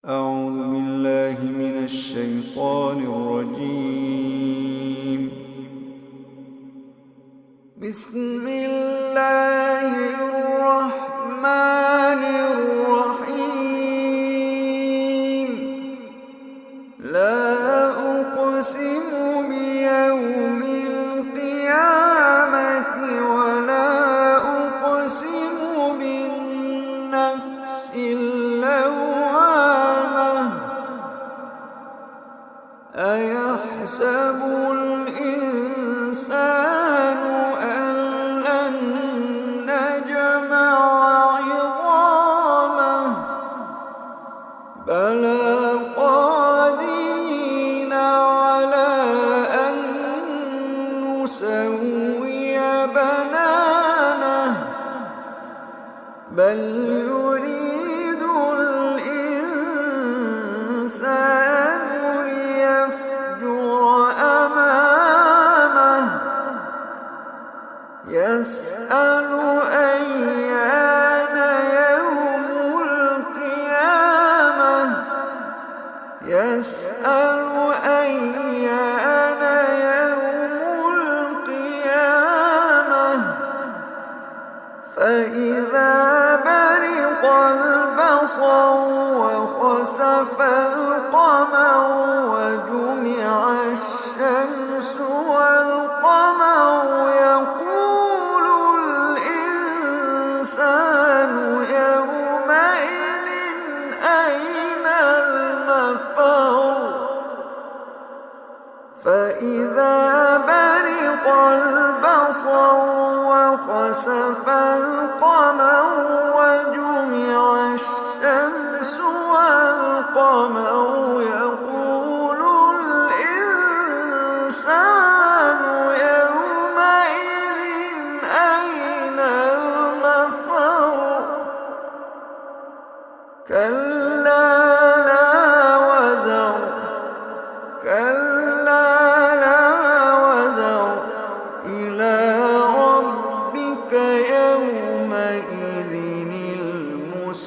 أعوذ بالله من الشيطان الرجيم. بسم الله الرحمن الرحيم. لا أقسم بيوم القيامة ولا أقسم بالنفس اللوامة. أيحسب الإنسان أن لن نجمع عظامه بلى قادرين على أن نسوي بنانه بل يريد الإنسان ليفجر أمامه يسأل أيان يوم القيامة يسأل أيان يوم القيامة فإذا برق البصر وخسف القمر وجمع الشمس والقمر يقول الإنسان يومئذ أين المفر فإذا برق البصر وخسف القمر وجمع الشمس والقمر يقول الإنسان يومئذ أين المفر كلا لا وزر كلا لا وزر إلى ربك يومئذ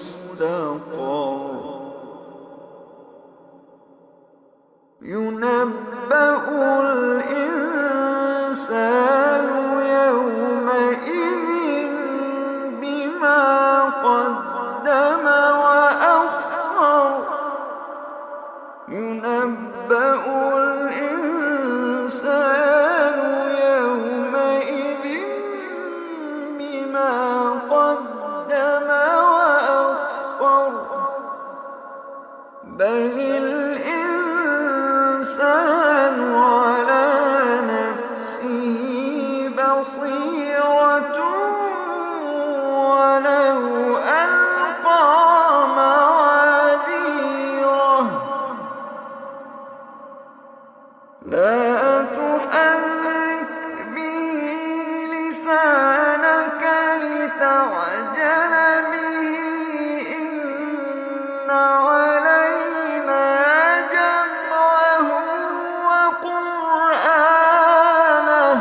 المستقر ينبأ الإنسان يومئذ بما قدم وأخر ينبأ الإنسان يومئذ بما قدم وأخر بل الإنسان على نفسه بصيرة ولو ألقى معاذيره لا تحرك به لسانك لتعجل به إن علينا جمعه وقرآنه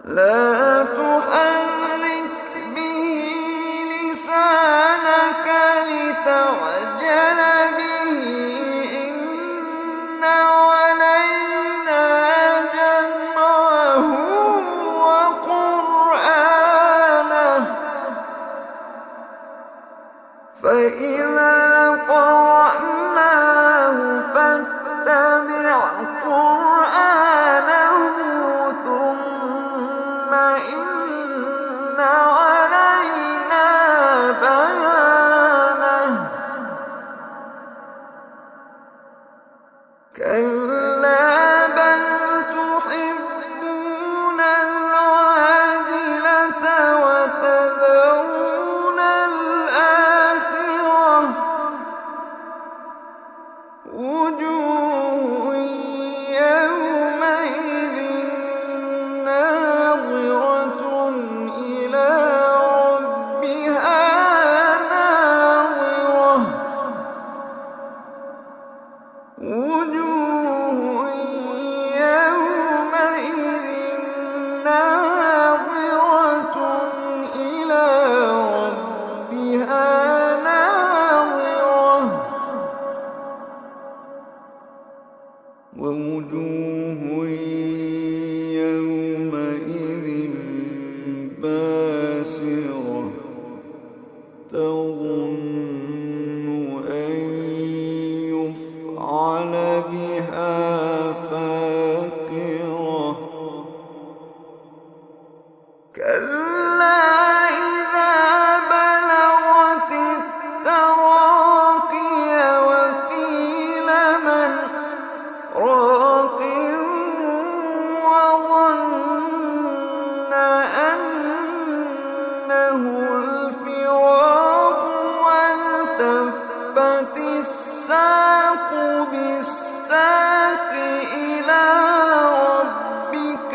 لا تحرك به لسانك لتعجل به إن علينا جمعه وقرآنه فإذا قرأناه فاتبع قرآنه ثم إن علينا بيانه كلا بل تحبون العاجلة وتذرون الآخرة تظن أن يفعل بها فاقرة كلا إذا بلغت التراقي وقيل من راق وظن أنه الفراق والتفت الساق بالساق إلى ربك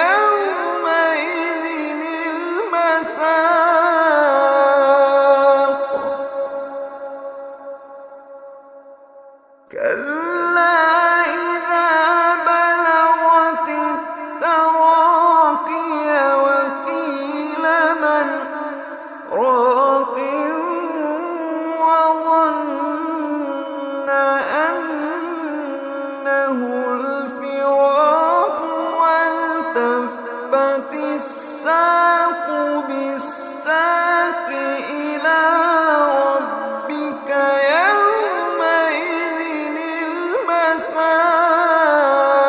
يومئذ المساق كلا إذا بلغت التراقي وقيل من راق وظن أنه الفراق والتفت الساق بالساق إلى ربك يومئذ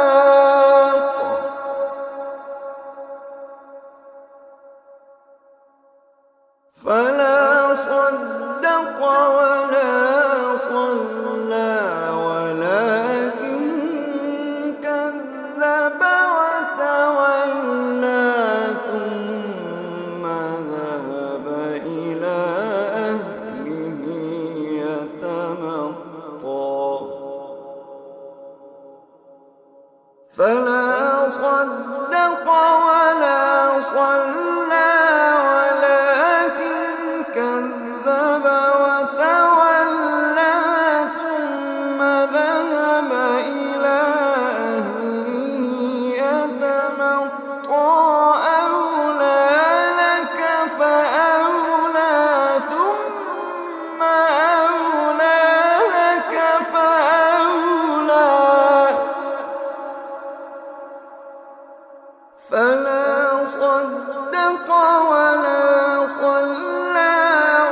المساق فلا صدق ولا صلى ولكن كذب وتولى ثم ذهب إلى أهله يتمطى فلا صدق ولا صلى ولكن كذب وتولى ثم ذهب إلى أهله يتمطى أولى لك فأولى ثم أولى لك فأولى فلا صدق ولا صلى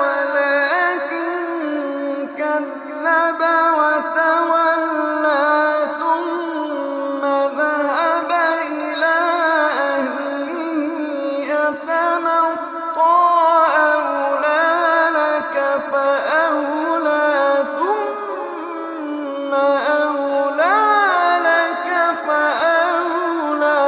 ولكن كذب وتولى ثم ذهب إلى أهله يتمطى أولى لك فأولى ثم أولى لك فأولى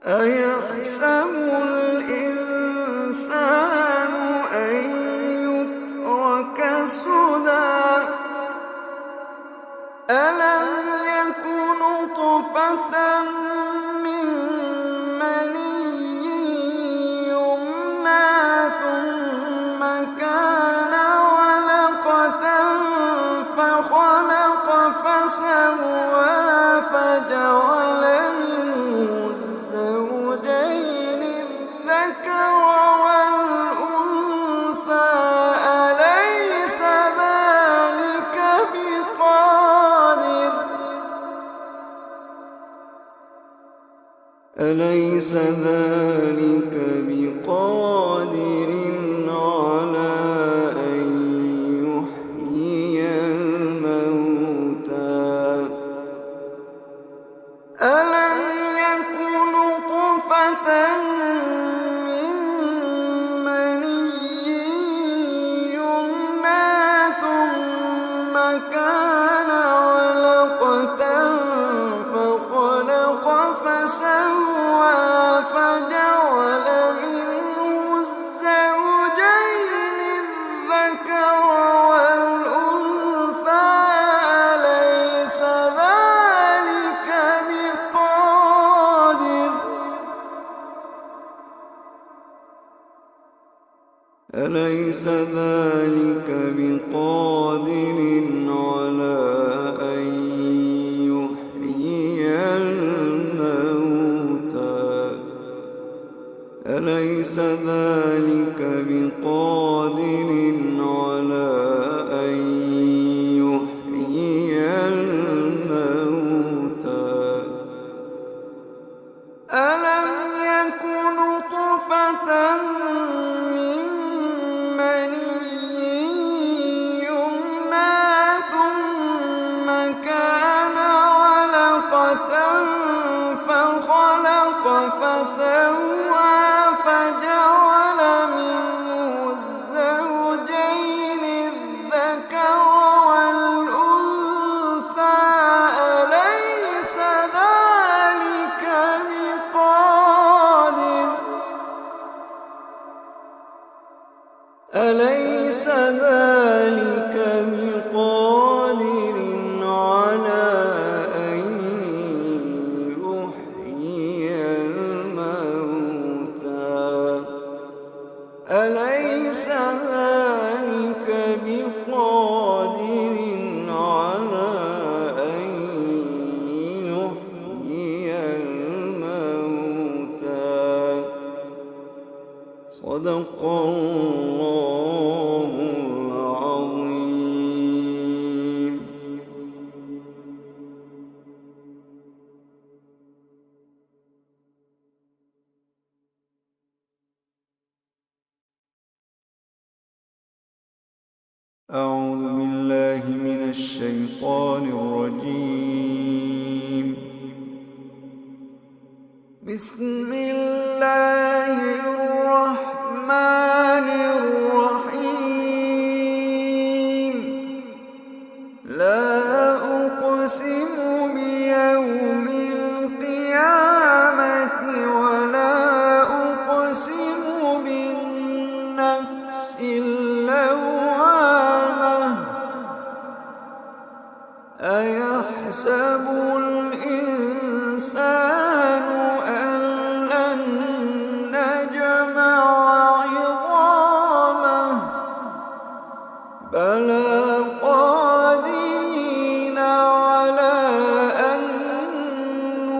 أيحسب الإنسان أن يترك سدى ألم يك نطفة من مني يمنى ثم كان علقة فخلق فسوى فجعل منه الزوجين الذكر والأنثى أليس ذلك بقادر أليس ذلك بقادر على أن يحيي الموتى ألم يك نطفة من مني يمنى ثم كان علقة فخلق فسوى فجعل منه الزوجين الذكر والأنثى أليس ذلك بقادر أليس ذلك بقادر على أن يحيي الموتى أليس ذلك بقادر على أن يحيي الموتى ألم يكن من مني يمنى ثم كان علقة فخلق فسوى فجعل منه الزوجين الذكر والأنثى أليس ذلك بقادر على أن يحيي الموتى أليس ذلك بقادر على أن يحيي الموتى صدق الله العظيم. أعوذ بالله من الشيطان الرجيم. بسم الله الرحمن الرحيم. لا أقسم بيوم القيامة ولا أقسم بالنفس اللوامة أيحسب الإنسان أن لن نجمع عظامه بلى قادرين على أن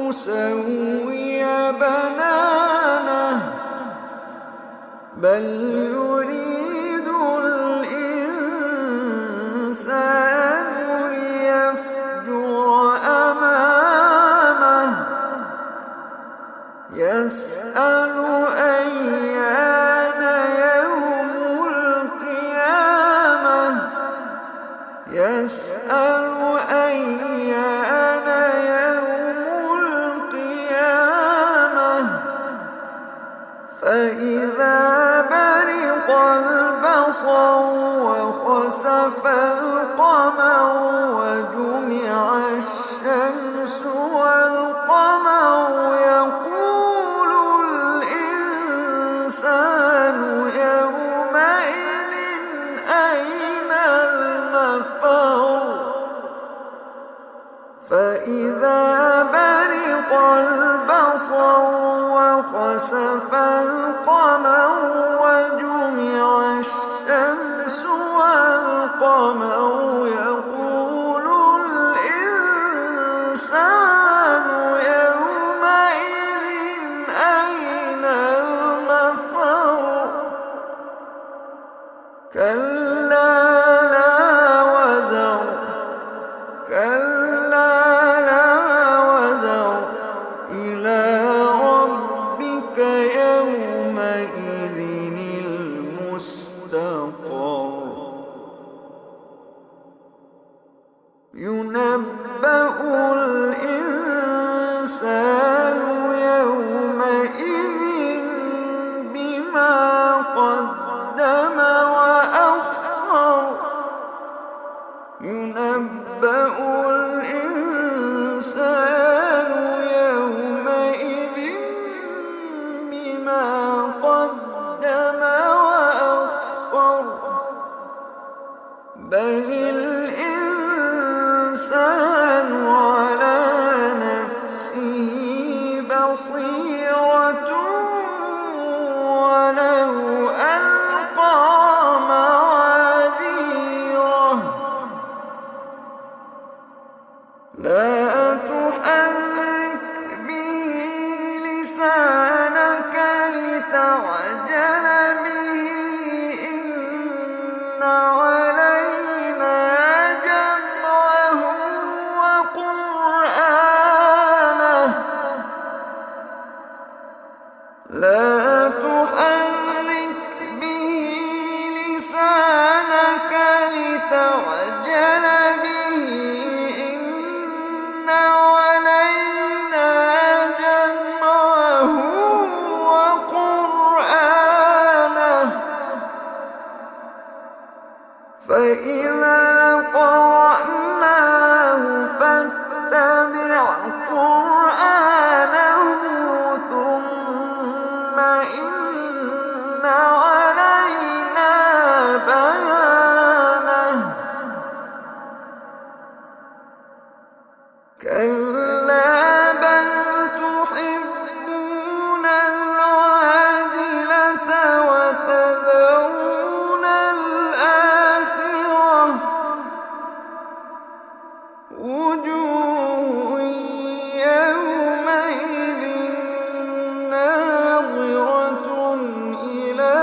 نسوي بنانه بل يريد الإنسان ليفجر أمامه يسأل أيان يوم القيامة يسأل أيان يوم القيامة فإذا برق البصر وخسف القمر وجمع الشمس والقمر يقول الإنسان يومئذ أين المفر فإذا برق البصر وخسف القمر وجمع الشمس والقمر يقول الإنسان يومئذ أين المفر كلا لا وزر كلا لا وزر إلى ربك يومئذ المستقر ينبأ الإنسان يومئذ بما قدم وأخر ينبأ الإنسان يومئذ بما قدم وأخر بل الإنسان على نفسه بصيرة ولو ألقى معاذيره لا تحرك به لسانك لتعجل به إن علينا تحرك به لسانك لتعجل به إن علينا جمعه وقرآنه فإذا قرأناه فاتبع قرآنه ثم إن علينا بيانه كلا بل تحبون العاجلة وتذرون الآخرة وجوه يومئذ ناظرة إلى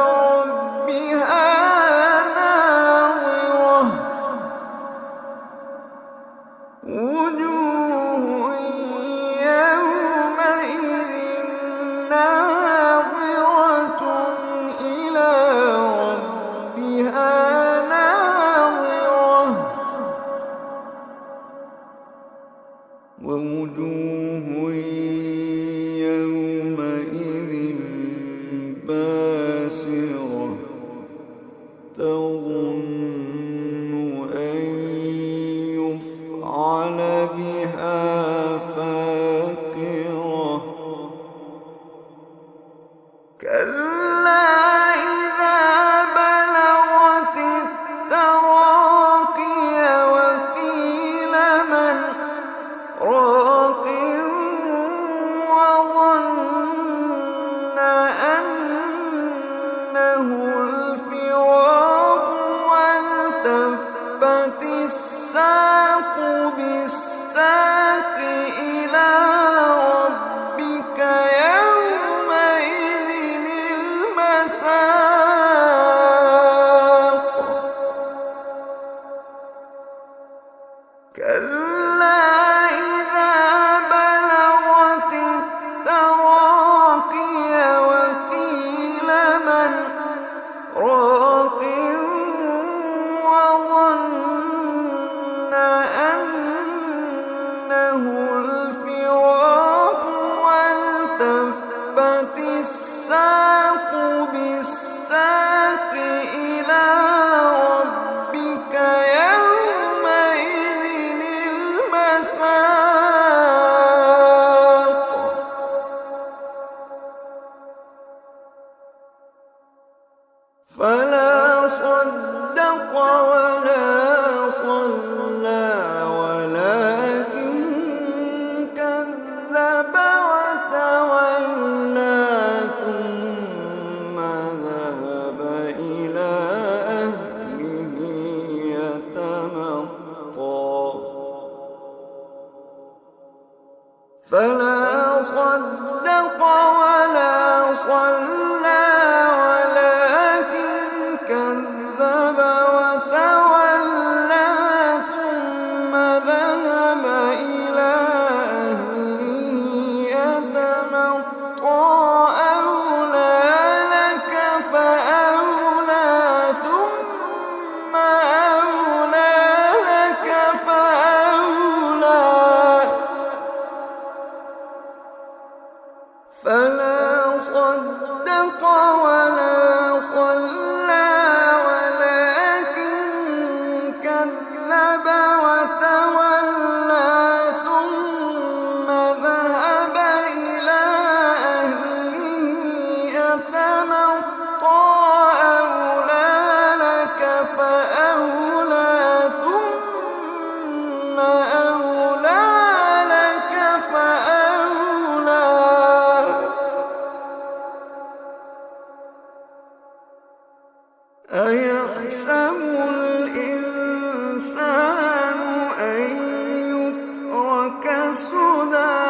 ربها ناظرة وجوه يومئذ ناظرة إلى ربها ناظرة ووجوه يومئذ باسرة تظن أن يفعل بها فاقرة كلا إذا بلغت التراقي وقيل من راق وظن أنه الفراق والتفت الساق بالساق إلى ربك يومئذ المساق كلا إذا بلغت التراقي وقيل من راق وظن أنه الفراق والتفت الساق بالساق إلى ربك يومئذ المساق فلا صدق ولا صلى ولكن كذب وتولى ثم ذهب إلى أهله يتمطى فلا صدق ولا صلى ولكن كذب وتولى ثم ذهب إلى أهله يتمطى أولى لك فأولى ثم أولى لك فأولى فلا صدق ولا صلى ولكن كذب وتولى ثم ذهب إلى أهله يتمطى أولى لك فأولى ثم أولى لك فأولى أيحسب الإنسان أن يترك سدى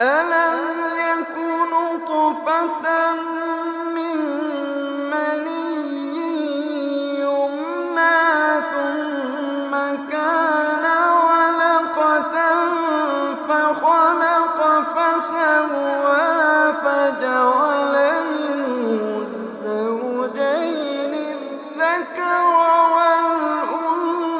ألم يكن نطفة من مني يمنى ثم كان علقة فخلق فسوى فجعل منه الزوجين الذكر والأنثى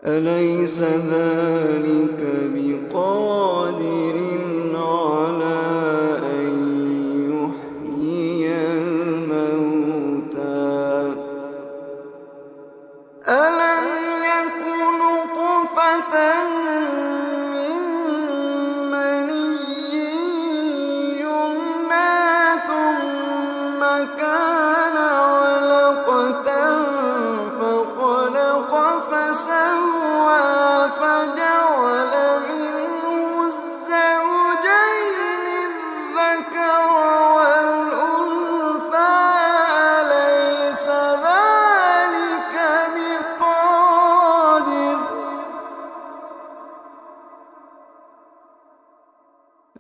أليس ذلك بقادر على أن يحيي الموتى ألم يك نطفة من مني يمنى ثم كان علقة فخلق فسوى فجعل منه الزوجين الذكر والأنثى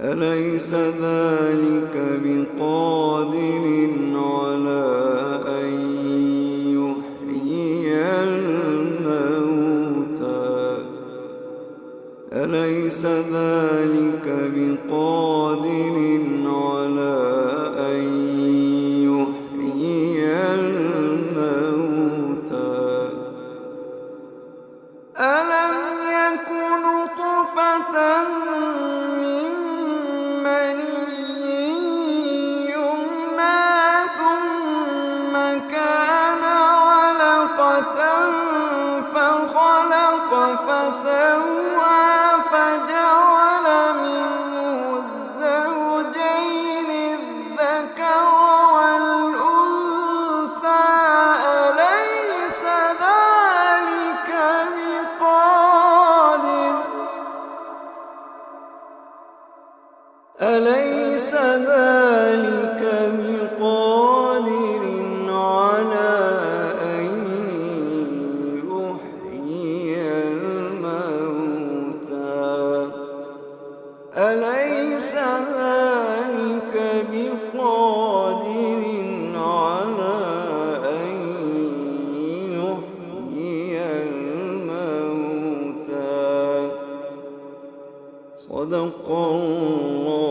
أليس ذلك بقادر على أن يحيي الموتى أليس ذلك بقادر على أن يحيي الموتى ألم يك نطفة من مني يمنى ثم كان علقة فخلق فسوى فجعل منه الزوجين الذكر والأنثى أليس ذلك بقادر على أن يحيي الموتى أليس ذلك بقادر على أن يحيي الموتى صدق الله